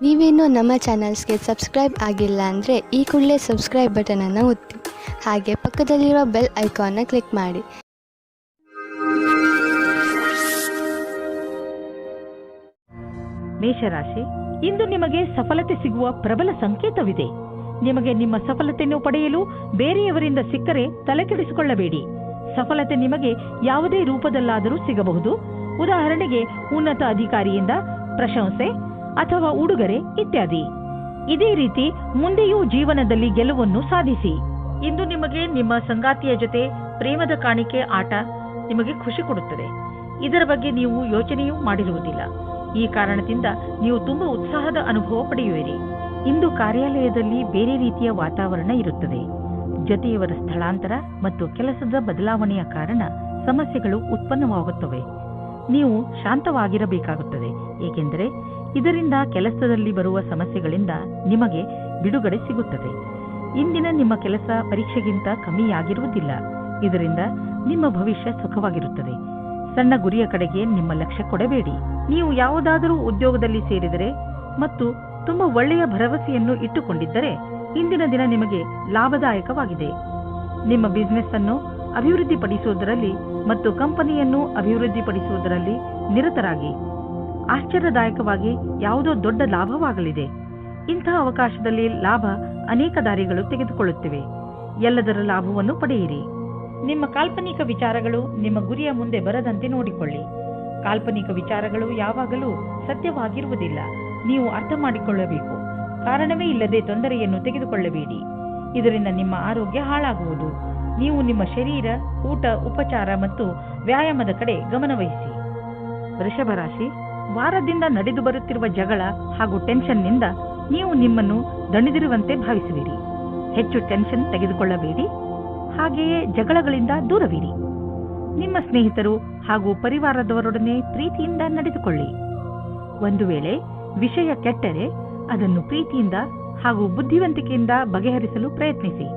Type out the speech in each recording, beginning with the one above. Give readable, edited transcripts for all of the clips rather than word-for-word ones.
ನೀವೇನೂ ನಮ್ಮ ಚಾನಲ್ಸ್ಗೆ ಸಬ್ಸ್ಕ್ರೈಬ್ ಆಗಿಲ್ಲ ಅಂದರೆ ಈ ಕೂಡಲೇ ಸಬ್ಸ್ಕ್ರೈಬ್ ಬಟನನ್ನು ಒತ್ತಿ, ಹಾಗೆ ಪಕ್ಕದಲ್ಲಿರುವ ಬೆಲ್ ಐಕಾನ್ನ ಕ್ಲಿಕ್ ಮಾಡಿ. ಮೇಷರಾಶಿ, ಇಂದು ನಿಮಗೆ ಸಫಲತೆ ಸಿಗುವ ಪ್ರಬಲ ಸಂಕೇತವಿದೆ. ನಿಮಗೆ ನಿಮ್ಮ ಸಫಲತೆಯನ್ನು ಪಡೆಯಲು ಬೇರೆಯವರಿಂದ ಸಿಕ್ಕರೆ ತಲೆಕೆಡಿಸಿಕೊಳ್ಳಬೇಡಿ. ಸಫಲತೆ ನಿಮಗೆ ಯಾವುದೇ ರೂಪದಲ್ಲಾದರೂ ಸಿಗಬಹುದು. ಉದಾಹರಣೆಗೆ ಉನ್ನತ ಅಧಿಕಾರಿಯಿಂದ ಪ್ರಶಂಸೆ ಅಥವಾ ಉಡುಗೊರೆ ಇತ್ಯಾದಿ. ಇದೇ ರೀತಿ ಮುಂದೆಯೂ ಜೀವನದಲ್ಲಿ ಗೆಲುವನ್ನು ಸಾಧಿಸಿ. ಇಂದು ನಿಮಗೆ ನಿಮ್ಮ ಸಂಗಾತಿಯ ಜೊತೆ ಪ್ರೇಮದ ಕಾಣಿಕೆ ಆಟ ನಿಮಗೆ ಖುಷಿ ಕೊಡುತ್ತದೆ. ಇದರ ಬಗ್ಗೆ ನೀವು ಯೋಚನೆಯೂ ಮಾಡಿರುವುದಿಲ್ಲ. ಈ ಕಾರಣದಿಂದ ನೀವು ತುಂಬಾ ಉತ್ಸಾಹದ ಅನುಭವ ಪಡೆಯುವಿರಿ. ಇಂದು ಕಾರ್ಯಾಲಯದಲ್ಲಿ ಬೇರೆ ರೀತಿಯ ವಾತಾವರಣ ಇರುತ್ತದೆ. ಜೊತೆಯವರ ಸ್ಥಳಾಂತರ ಮತ್ತು ಕೆಲಸದ ಬದಲಾವಣೆಯ ಕಾರಣ ಸಮಸ್ಯೆಗಳು ಉತ್ಪನ್ನವಾಗುತ್ತವೆ. ನೀವು ಶಾಂತವಾಗಿರಬೇಕಾಗುತ್ತದೆ, ಏಕೆಂದರೆ ಇದರಿಂದ ಕೆಲಸದಲ್ಲಿ ಬರುವ ಸಮಸ್ಯೆಗಳಿಂದ ನಿಮಗೆ ಬಿಡುಗಡೆ ಸಿಗುತ್ತದೆ. ಇಂದಿನ ನಿಮ್ಮ ಕೆಲಸ ಪರೀಕ್ಷೆಗಿಂತ ಕಮ್ಮಿಯಾಗಿರುವುದಿಲ್ಲ. ಇದರಿಂದ ನಿಮ್ಮ ಭವಿಷ್ಯ ಸುಖವಾಗಿರುತ್ತದೆ. ಸಣ್ಣ ಗುರಿಯ ಕಡೆಗೆ ನಿಮ್ಮ ಲಕ್ಷ್ಯ ಕೊಡಬೇಡಿ. ನೀವು ಯಾವುದಾದರೂ ಉದ್ಯೋಗದಲ್ಲಿ ಸೇರಿದರೆ ಮತ್ತು ತುಂಬಾ ಒಳ್ಳೆಯ ಭರವಸೆಯನ್ನು ಇಟ್ಟುಕೊಂಡಿದ್ದರೆ ಇಂದಿನ ದಿನ ನಿಮಗೆ ಲಾಭದಾಯಕವಾಗಿದೆ. ನಿಮ್ಮ ಬಿಸಿನೆಸ್ ಅನ್ನು ಅಭಿವೃದ್ಧಿಪಡಿಸುವುದರಲ್ಲಿ ಮತ್ತು ಕಂಪನಿಯನ್ನು ಅಭಿವೃದ್ಧಿಪಡಿಸುವುದರಲ್ಲಿ ನಿರತರಾಗಿ. ಆಶ್ಚರ್ಯದಾಯಕವಾಗಿ ಯಾವುದೋ ದೊಡ್ಡ ಲಾಭವಾಗಲಿದೆ. ಇಂತಹ ಅವಕಾಶದಲ್ಲಿ ಲಾಭ ಅನೇಕ ದಾರಿಗಳು ತೆಗೆದುಕೊಳ್ಳುತ್ತಿವೆ. ಎಲ್ಲದರ ಲಾಭವನ್ನು ಪಡೆಯಿರಿ. ನಿಮ್ಮ ಕಾಲ್ಪನಿಕ ವಿಚಾರಗಳು ನಿಮ್ಮ ಗುರಿಯ ಮುಂದೆ ಬರದಂತೆ ನೋಡಿಕೊಳ್ಳಿ. ಕಾಲ್ಪನಿಕ ವಿಚಾರಗಳು ಯಾವಾಗಲೂ ಸತ್ಯವಾಗಿರುವುದಿಲ್ಲ. ನೀವು ಅರ್ಥ ಮಾಡಿಕೊಳ್ಳಬೇಕು. ಕಾರಣವೇ ಇಲ್ಲದೆ ತೊಂದರೆಯನ್ನು ತೆಗೆದುಕೊಳ್ಳಬೇಡಿ. ಇದರಿಂದ ನಿಮ್ಮ ಆರೋಗ್ಯ ಹಾಳಾಗುವುದು. ನೀವು ನಿಮ್ಮ ಶರೀರ, ಊಟ, ಉಪಚಾರ ಮತ್ತು ವ್ಯಾಯಾಮದ ಕಡೆ ಗಮನವಹಿಸಿ. ವೃಷಭ ರಾಶಿ, ವಾರದಿಂದ ನಡೆದು ಬರುತ್ತಿರುವ ಜಗಳ ಹಾಗೂ ಟೆನ್ಷನ್ನಿಂದ ನೀವು ನಿಮ್ಮನ್ನು ದಣಿದಿರುವಂತೆ ಭಾವಿಸುವಿರಿ. ಹೆಚ್ಚು ಟೆನ್ಷನ್ ತೆಗೆದುಕೊಳ್ಳಬೇಡಿ. ಹಾಗೆಯೇ ಜಗಳಗಳಿಂದ ದೂರವಿರಿ. ನಿಮ್ಮ ಸ್ನೇಹಿತರು ಹಾಗೂ ಪರಿವಾರದವರೊಡನೆ ಪ್ರೀತಿಯಿಂದ ನಡೆದುಕೊಳ್ಳಿ. ಒಂದು ವೇಳೆ ವಿಷಯ ಕೆಟ್ಟರೆ ಅದನ್ನು ಪ್ರೀತಿಯಿಂದ ಹಾಗೂ ಬುದ್ಧಿವಂತಿಕೆಯಿಂದ ಬಗೆಹರಿಸಲು ಪ್ರಯತ್ನಿಸಿ.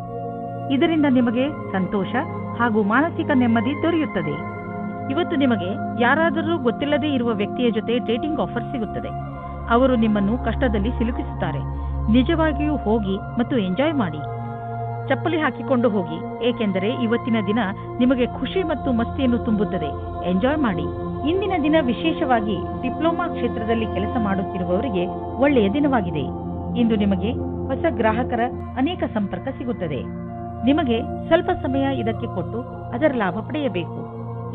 ಇದರಿಂದ ನಿಮಗೆ ಸಂತೋಷ ಹಾಗೂ ಮಾನಸಿಕ ನೆಮ್ಮದಿ ದೊರೆಯುತ್ತದೆ. ಇವತ್ತು ನಿಮಗೆ ಯಾರಾದರೂ ಗೊತ್ತಿಲ್ಲದೇ ಇರುವ ವ್ಯಕ್ತಿಯ ಜೊತೆ ಡೇಟಿಂಗ್ ಆಫರ್ ಸಿಗುತ್ತದೆ. ಅವರು ನಿಮ್ಮನ್ನು ಕಷ್ಟದಲ್ಲಿ ಸಿಲುಕಿಸುತ್ತಾರೆ. ನಿಜವಾಗಿಯೂ ಹೋಗಿ ಮತ್ತು ಎಂಜಾಯ್ ಮಾಡಿ. ಚಪ್ಪಲಿ ಹಾಕಿಕೊಂಡು ಹೋಗಿ, ಏಕೆಂದರೆ ಇವತ್ತಿನ ದಿನ ನಿಮಗೆ ಖುಷಿ ಮತ್ತು ಮಸ್ತಿಯನ್ನು ತುಂಬುತ್ತದೆ. ಎಂಜಾಯ್ ಮಾಡಿ. ಇಂದಿನ ದಿನ ವಿಶೇಷವಾಗಿ ಡಿಪ್ಲೊಮಾ ಕ್ಷೇತ್ರದಲ್ಲಿ ಕೆಲಸ ಮಾಡುತ್ತಿರುವವರಿಗೆ ಒಳ್ಳೆಯ ದಿನವಾಗಿದೆ. ಇಂದು ನಿಮಗೆ ಹೊಸ ಗ್ರಾಹಕರ ಅನೇಕ ಸಂಪರ್ಕ ಸಿಗುತ್ತದೆ. ನಿಮಗೆ ಸ್ವಲ್ಪ ಸಮಯ ಇದಕ್ಕೆ ಕೊಟ್ಟು ಅದರ ಲಾಭ ಪಡೆಯಬೇಕು.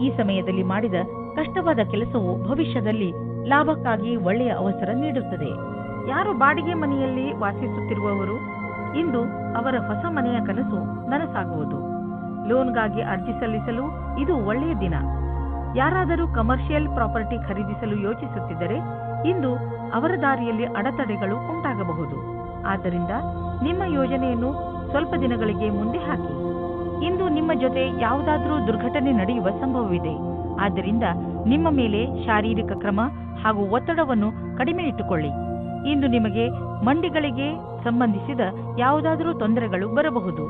ಈ ಸಮಯದಲ್ಲಿ ಮಾಡಿದ ಕಷ್ಟವಾದ ಕೆಲಸವು ಭವಿಷ್ಯದಲ್ಲಿ ಲಾಭಕ್ಕಾಗಿ ಒಳ್ಳೆಯ ಅವಸರ ನೀಡುತ್ತದೆ. ಯಾರು ಬಾಡಿಗೆ ಮನೆಯಲ್ಲಿ ವಾಸಿಸುತ್ತಿರುವವರು ಇಂದು ಅವರ ಹೊಸ ಮನೆಯ ಕನಸು ನನಸಾಗುವುದು. ಲೋನ್ಗಾಗಿ ಅರ್ಜಿ ಸಲ್ಲಿಸಲು ಇದು ಒಳ್ಳೆಯ ದಿನ. ಯಾರಾದರೂ ಕಮರ್ಷಿಯಲ್ ಪ್ರಾಪರ್ಟಿ ಖರೀದಿಸಲು ಯೋಚಿಸುತ್ತಿದ್ದರೆ ಇಂದು ಅವರ ದಾರಿಯಲ್ಲಿ ಅಡೆತಡೆಗಳು ಉಂಟಾಗಬಹುದು. ಆದ್ದರಿಂದ ನಿಮ್ಮ ಯೋಜನೆಯನ್ನು ಸ್ವಲ್ಪ ದಿನಗಳಿಗೆ ಮುಂದೆ ಹಾಕಿ. ಇಂದು ನಿಮ್ಮ ಜೊತೆ ಯಾವುದಾದರೂ ದುರ್ಘಟನೆ ನಡೆಯುವ ಸಂಭವವಿದೆ. ಆದ್ದರಿಂದ ನಿಮ್ಮ ಮೇಲೆ ಶಾರೀರಿಕ ಕ್ರಮ ಹಾಗೂ ಒತ್ತಡವನ್ನು ಕಡಿಮೆ ಇಟ್ಟುಕೊಳ್ಳಿ. ಇಂದು ನಿಮಗೆ ಮಂಡಿಗಳಿಗೆ ಸಂಬಂಧಿಸಿದ ಯಾವುದಾದರೂ ತೊಂದರೆಗಳು ಬರಬಹುದು.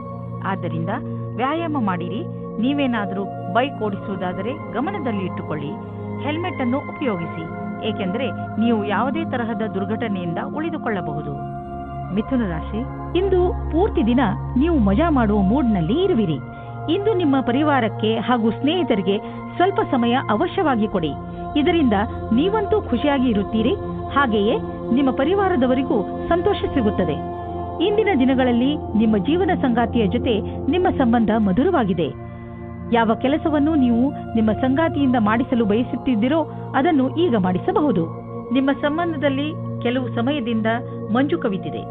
ಆದ್ದರಿಂದ ವ್ಯಾಯಾಮ ಮಾಡಿರಿ. ನೀವೇನಾದರೂ ಬೈಕ್ ಓಡಿಸುವುದಾದರೆ ಗಮನದಲ್ಲಿ ಇಟ್ಟುಕೊಳ್ಳಿ. ಹೆಲ್ಮೆಟ್ ಅನ್ನು ಉಪಯೋಗಿಸಿ, ಏಕೆಂದರೆ ನೀವು ಯಾವುದೇ ತರಹದ ದುರ್ಘಟನೆಯಿಂದ ಉಳಿದುಕೊಳ್ಳಬಹುದು. ಮಿಥುನ ರಾಶಿ, ಇಂದು ಪೂರ್ತಿ ದಿನ ನೀವು ಮಜಾ ಮಾಡುವ ಮೂಡ್ನಲ್ಲಿ ಇರುವಿರಿ. ಇಂದು ನಿಮ್ಮ ಪರಿವಾರಕ್ಕೆ ಹಾಗೂ ಸ್ನೇಹಿತರಿಗೆ ಸ್ವಲ್ಪ ಸಮಯ ಅವಶ್ಯವಾಗಿ ಕೊಡಿ. ಇದರಿಂದ ನೀವಂತೂ ಖುಷಿಯಾಗಿ ಇರುತ್ತೀರಿ. ಹಾಗೆಯೇ ನಿಮ್ಮ ಪರಿವಾರದವರಿಗೂ ಸಂತೋಷ ಸಿಗುತ್ತದೆ. ಇಂದಿನ ದಿನಗಳಲ್ಲಿ ನಿಮ್ಮ ಜೀವನ ಸಂಗಾತಿಯ ಜೊತೆ ನಿಮ್ಮ ಸಂಬಂಧ ಮಧುರವಾಗಿದೆ. ಯಾವ ಕೆಲಸವನ್ನು ನೀವು ನಿಮ್ಮ ಸಂಗಾತಿಯಿಂದ ಮಾಡಿಸಲು ಬಯಸುತ್ತಿದ್ದೀರೋ ಅದನ್ನು ಈಗ ಮಾಡಿಸಬಹುದು. ನಿಮ್ಮ ಸಂಬಂಧದಲ್ಲಿ ಕೆಲವು ಸಮಯದಿಂದ ಮಂಜು ಕವಿತಿದೆ.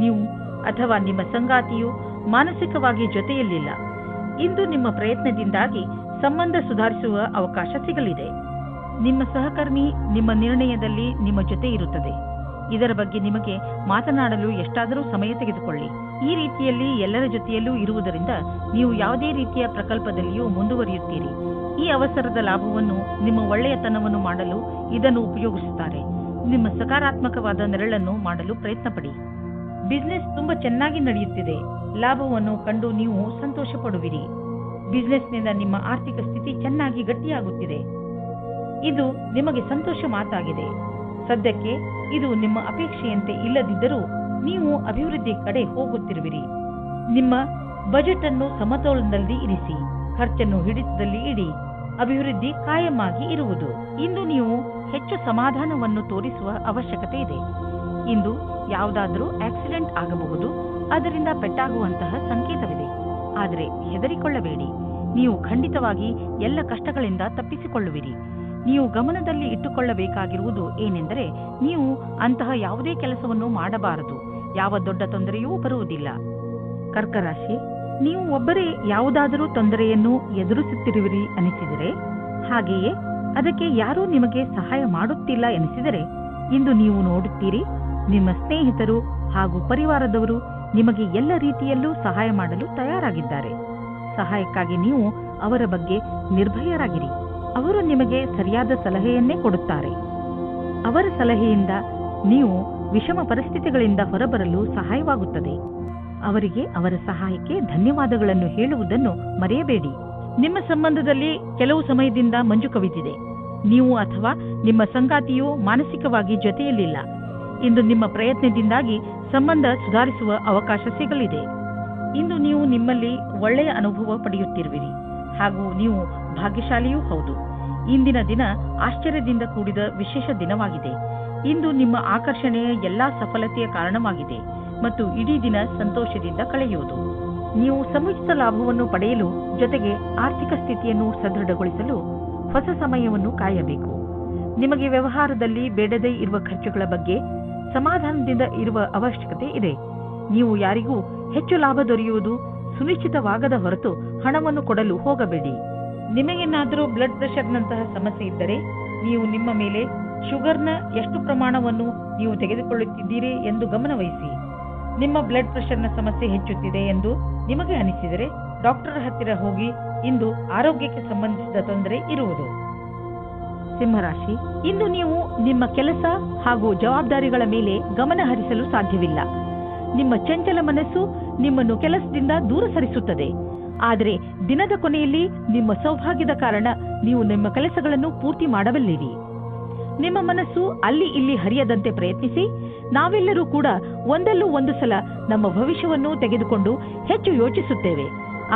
ನೀವು ಅಥವಾ ನಿಮ್ಮ ಸಂಗಾತಿಯು ಮಾನಸಿಕವಾಗಿ ಜೊತೆಯಲ್ಲಿಲ್ಲ. ಇಂದು ನಿಮ್ಮ ಪ್ರಯತ್ನದಿಂದಾಗಿ ಸಂಬಂಧ ಸುಧಾರಿಸುವ ಅವಕಾಶ ಸಿಗಲಿದೆ. ನಿಮ್ಮ ಸಹಕರ್ಮಿ ನಿಮ್ಮ ನಿರ್ಣಯದಲ್ಲಿ ನಿಮ್ಮ ಜೊತೆ ಇರುತ್ತದೆ. ಇದರ ಬಗ್ಗೆ ನಿಮಗೆ ಮಾತನಾಡಲು ಎಷ್ಟಾದರೂ ಸಮಯ ತೆಗೆದುಕೊಳ್ಳಿ. ಈ ರೀತಿಯಲ್ಲಿ ಎಲ್ಲರ ಜೊತೆಯಲ್ಲೂ ಇರುವುದರಿಂದ ನೀವು ಯಾವುದೇ ರೀತಿಯ ಪ್ರಕಲ್ಪದಲ್ಲಿಯೂ ಮುಂದುವರಿಯುತ್ತೀರಿ. ಈ ಅವಸರದ ಲಾಭವನ್ನು ನಿಮ್ಮ ಒಳ್ಳೆಯತನವನ್ನು ಮಾಡಲು ಇದನ್ನು ಉಪಯೋಗಿಸುತ್ತಾರೆ. ನಿಮ್ಮ ಸಕಾರಾತ್ಮಕವಾದ ನೆರಳನ್ನು ಮಾಡಲು ಪ್ರಯತ್ನ ಪಡಿ. ಬಿಸಿನೆಸ್ ತುಂಬಾ ಚೆನ್ನಾಗಿ ನಡೆಯುತ್ತಿದೆ. ಲಾಭವನ್ನು ಕಂಡು ನೀವು ಸಂತೋಷ ಪಡುವಿರಿ. ಬಿಸಿನೆಸ್ನಿಂದ ನಿಮ್ಮ ಆರ್ಥಿಕ ಸ್ಥಿತಿ ಚೆನ್ನಾಗಿ ಗಟ್ಟಿಯಾಗುತ್ತಿದೆ. ಇದು ನಿಮಗೆ ಸಂತೋಷ ಮಾತಾಗಿದೆ. ಸದ್ಯಕ್ಕೆ ಇದು ನಿಮ್ಮ ಅಪೇಕ್ಷೆಯಂತೆ ಇಲ್ಲದಿದ್ದರೂ ನೀವು ಅಭಿವೃದ್ಧಿ ಕಡೆ ಹೋಗುತ್ತಿರುವಿರಿ. ನಿಮ್ಮ ಬಜೆಟ್ ಅನ್ನು ಸಮತೋಲನದಲ್ಲಿ ಇರಿಸಿ, ಖರ್ಚನ್ನು ಹಿಡಿತದಲ್ಲಿ ಇಡಿ. ಅಭಿವೃದ್ಧಿ ಕಾಯಮಾಗಿ ಇರುವುದು. ಇಂದು ನೀವು ಹೆಚ್ಚು ಸಮಾಧಾನವನ್ನು ತೋರಿಸುವ ಅವಶ್ಯಕತೆ ಇದೆ. ಇಂದು ಯಾವುದಾದರೂ ಆಕ್ಸಿಡೆಂಟ್ ಆಗಬಹುದು, ಅದರಿಂದ ಪೆಟ್ಟಾಗುವಂತಹ ಸಂಕೇತವಿದೆ. ಆದರೆ ಹೆದರಿಕೊಳ್ಳಬೇಡಿ, ನೀವು ಖಂಡಿತವಾಗಿ ಎಲ್ಲ ಕಷ್ಟಗಳಿಂದ ತಪ್ಪಿಸಿಕೊಳ್ಳುವಿರಿ. ನೀವು ಗಮನದಲ್ಲಿ ಇಟ್ಟುಕೊಳ್ಳಬೇಕಾಗಿರುವುದು ಏನೆಂದರೆ, ನೀವು ಅಂತಹ ಯಾವುದೇ ಕೆಲಸವನ್ನು ಮಾಡಬಾರದು. ಯಾವ ದೊಡ್ಡ ತೊಂದರೆಯೂ ಬರುವುದಿಲ್ಲ. ಕರ್ಕರಾಶಿ, ನೀವು ಒಬ್ಬರೇ ಯಾವುದಾದರೂ ತೊಂದರೆಯನ್ನು ಎದುರಿಸುತ್ತಿರುವಿರಿ ಅನಿಸಿದರೆ, ಹಾಗೆಯೇ ಅದಕ್ಕೆ ಯಾರೂ ನಿಮಗೆ ಸಹಾಯ ಮಾಡುತ್ತಿಲ್ಲ ಎನಿಸಿದರೆ, ಇಂದು ನೀವು ನೋಡುತ್ತೀರಿ, ನಿಮ್ಮ ಸ್ನೇಹಿತರು ಹಾಗೂ ಪರಿವಾರದವರು ನಿಮಗೆ ಎಲ್ಲ ರೀತಿಯಲ್ಲೂ ಸಹಾಯ ಮಾಡಲು ತಯಾರಾಗಿದ್ದಾರೆ. ಸಹಾಯಕ್ಕಾಗಿ ನೀವು ಅವರ ಬಗ್ಗೆ ನಿರ್ಭಯರಾಗಿರಿ. ಅವರು ನಿಮಗೆ ಸರಿಯಾದ ಸಲಹೆಯನ್ನೇ ಕೊಡುತ್ತಾರೆ. ಅವರ ಸಲಹೆಯಿಂದ ನೀವು ವಿಷಮ ಪರಿಸ್ಥಿತಿಗಳಿಂದ ಹೊರಬರಲು ಸಹಾಯವಾಗುತ್ತದೆ. ಅವರಿಗೆ ಅವರ ಸಹಾಯಕ್ಕೆ ಧನ್ಯವಾದಗಳನ್ನು ಹೇಳುವುದನ್ನು ಮರೆಯಬೇಡಿ. ನಿಮ್ಮ ಸಂಬಂಧದಲ್ಲಿ ಕೆಲವು ಸಮಯದಿಂದ ಮಂಜು ಕವಿದಿದೆ. ನೀವು ಅಥವಾ ನಿಮ್ಮ ಸಂಗಾತಿಯು ಮಾನಸಿಕವಾಗಿ ಜೊತೆಯಲ್ಲಿಲ್ಲ. ಇಂದು ನಿಮ್ಮ ಪ್ರಯತ್ನದಿಂದಾಗಿ ಸಂಬಂಧ ಸುಧಾರಿಸುವ ಅವಕಾಶ ಸಿಗಲಿದೆ. ಇಂದು ನೀವು ನಿಮ್ಮಲ್ಲಿ ಒಳ್ಳೆಯ ಅನುಭವ ಪಡೆಯುತ್ತಿರುವಿರಿ ಹಾಗೂ ನೀವು ಭಾಗ್ಯಶಾಲಿಯೂ ಹೌದು. ಇಂದಿನ ದಿನ ಆಶ್ಚರ್ಯದಿಂದ ಕೂಡಿದ ವಿಶೇಷ ದಿನವಾಗಿದೆ. ಇಂದು ನಿಮ್ಮ ಆಕರ್ಷಣೆಯ ಎಲ್ಲಾ ಸಫಲತೆಯ ಕಾರಣವಾಗಿದೆ ಮತ್ತು ಇಡೀ ದಿನ ಸಂತೋಷದಿಂದ ಕಳೆಯುವುದು. ನೀವು ಸಮುಚಿತ ಲಾಭವನ್ನು ಪಡೆಯಲು ಜೊತೆಗೆ ಆರ್ಥಿಕ ಸ್ಥಿತಿಯನ್ನು ಸದೃಢಗೊಳಿಸಲು ಹೊಸ ಸಮಯವನ್ನು ಕಾಯಬೇಕು. ನಿಮಗೆ ವ್ಯವಹಾರದಲ್ಲಿ ಬೇಡದೇ ಇರುವ ಖರ್ಚುಗಳ ಬಗ್ಗೆ ಸಮಾಧಾನದಿಂದ ಇರುವ ಅವಶ್ಯಕತೆ ಇದೆ. ನೀವು ಯಾರಿಗೂ ಹೆಚ್ಚು ಲಾಭ ದೊರೆಯುವುದು ಸುನಿಶ್ಚಿತವಾಗದ ಹೊರತು ಹಣವನ್ನು ಕೊಡಲು ಹೋಗಬೇಡಿ. ನಿಮಗೇನಾದರೂ ಬ್ಲಡ್ ಪ್ರೆಷರ್ನಂತಹ ಸಮಸ್ಯೆ ಇದ್ದರೆ, ನೀವು ನಿಮ್ಮ ಮೇಲೆ ಶುಗರ್ನ ಎಷ್ಟು ಪ್ರಮಾಣವನ್ನು ನೀವು ತೆಗೆದುಕೊಳ್ಳುತ್ತಿದ್ದೀರಿ ಎಂದು ಗಮನವಹಿಸಿ. ನಿಮ್ಮ ಬ್ಲಡ್ ಪ್ರೆಷರ್ನ ಸಮಸ್ಯೆ ಹೆಚ್ಚುತ್ತಿದೆ ಎಂದು ನಿಮಗೆ ಅನಿಸಿದರೆ ಡಾಕ್ಟರ್ ಹತ್ತಿರ ಹೋಗಿ. ಇಂದು ಆರೋಗ್ಯಕ್ಕೆ ಸಂಬಂಧಿಸಿದ ತೊಂದರೆ ಇರುವುದು. ಸಿಂಹರಾಶಿ, ಇಂದು ನೀವು ನಿಮ್ಮ ಕೆಲಸ ಹಾಗೂ ಜವಾಬ್ದಾರಿಗಳ ಮೇಲೆ ಗಮನ ಹರಿಸಲು ಸಾಧ್ಯವಿಲ್ಲ. ನಿಮ್ಮ ಚಂಚಲ ಮನಸ್ಸು ನಿಮ್ಮನ್ನು ಕೆಲಸದಿಂದ ದೂರ ಸರಿಸುತ್ತದೆ. ಆದರೆ ದಿನದ ಕೊನೆಯಲ್ಲಿ ನಿಮ್ಮ ಸೌಭಾಗ್ಯದ ಕಾರಣ ನೀವು ನಿಮ್ಮ ಕೆಲಸಗಳನ್ನು ಪೂರ್ತಿ ಮಾಡಬಲ್ಲಿರಿ. ನಿಮ್ಮ ಮನಸ್ಸು ಅಲ್ಲಿ ಇಲ್ಲಿ ಹರಿಯದಂತೆ ಪ್ರಯತ್ನಿಸಿ. ನಾವೆಲ್ಲರೂ ಕೂಡ ಒಂದಲ್ಲೂ ಒಂದು ಸಲ ನಮ್ಮ ಭವಿಷ್ಯವನ್ನು ತೆಗೆದುಕೊಂಡು ಹೆಚ್ಚು ಯೋಚಿಸುತ್ತೇವೆ.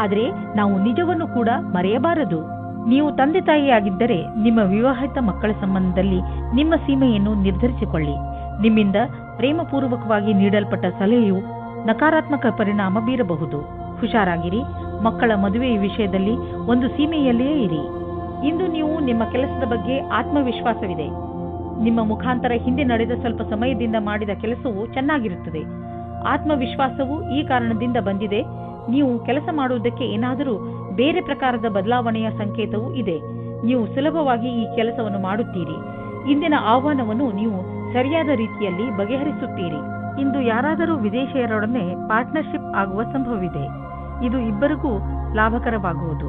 ಆದರೆ ನಾವು ನಿಜವನ್ನು ಕೂಡ ಮರೆಯಬಾರದು. ನೀವು ತಂದೆ ತಾಯಿಯಾಗಿದ್ದರೆ ನಿಮ್ಮ ವಿವಾಹಿತ ಮಕ್ಕಳ ಸಂಬಂಧದಲ್ಲಿ ನಿಮ್ಮ ಸೀಮೆಯನ್ನು ನಿರ್ಧರಿಸಿಕೊಳ್ಳಿ. ನಿಮ್ಮಿಂದ ಪ್ರೇಮಪೂರ್ವಕವಾಗಿ ನೀಡಲ್ಪಟ್ಟ ಸಲಹೆಯು ನಕಾರಾತ್ಮಕ ಪರಿಣಾಮ ಬೀರಬಹುದು. ಹುಷಾರಾಗಿರಿ. ಮಕ್ಕಳ ಮದುವೆಯ ವಿಷಯದಲ್ಲಿ ಒಂದು ಸೀಮೆಯಲ್ಲಿಯೇ ಇರಿ. ಇಂದು ನೀವು ನಿಮ್ಮ ಕೆಲಸದ ಬಗ್ಗೆ ಆತ್ಮವಿಶ್ವಾಸವಿದೆ. ನಿಮ್ಮ ಮುಖಾಂತರ ಹಿಂದೆ ನಡೆದ ಸ್ವಲ್ಪ ಸಮಯದಿಂದ ಮಾಡಿದ ಕೆಲಸವು ಚೆನ್ನಾಗಿರುತ್ತದೆ. ಆತ್ಮವಿಶ್ವಾಸವು ಈ ಕಾರಣದಿಂದ ಬಂದಿದೆ. ನೀವು ಕೆಲಸ ಮಾಡುವುದಕ್ಕೆ ಏನಾದರೂ ಬೇರೆ ಪ್ರಕಾರದ ಬದಲಾವಣೆಯ ಸಂಕೇತವೂ ಇದೆ. ನೀವು ಸುಲಭವಾಗಿ ಈ ಕೆಲಸವನ್ನು ಮಾಡುತ್ತೀರಿ. ಇಂದಿನ ಆಹ್ವಾನವನ್ನು ನೀವು ಸರಿಯಾದ ರೀತಿಯಲ್ಲಿ ಬಗೆಹರಿಸುತ್ತೀರಿ. ಇಂದು ಯಾರಾದರೂ ವಿದೇಶಿಯರೊಡನೆ ಪಾರ್ಟ್ನರ್ಶಿಪ್ ಆಗುವ ಸಂಭವವಿದೆ. ಇದು ಇಬ್ಬರಿಗೂ ಲಾಭಕರವಾಗುವುದು.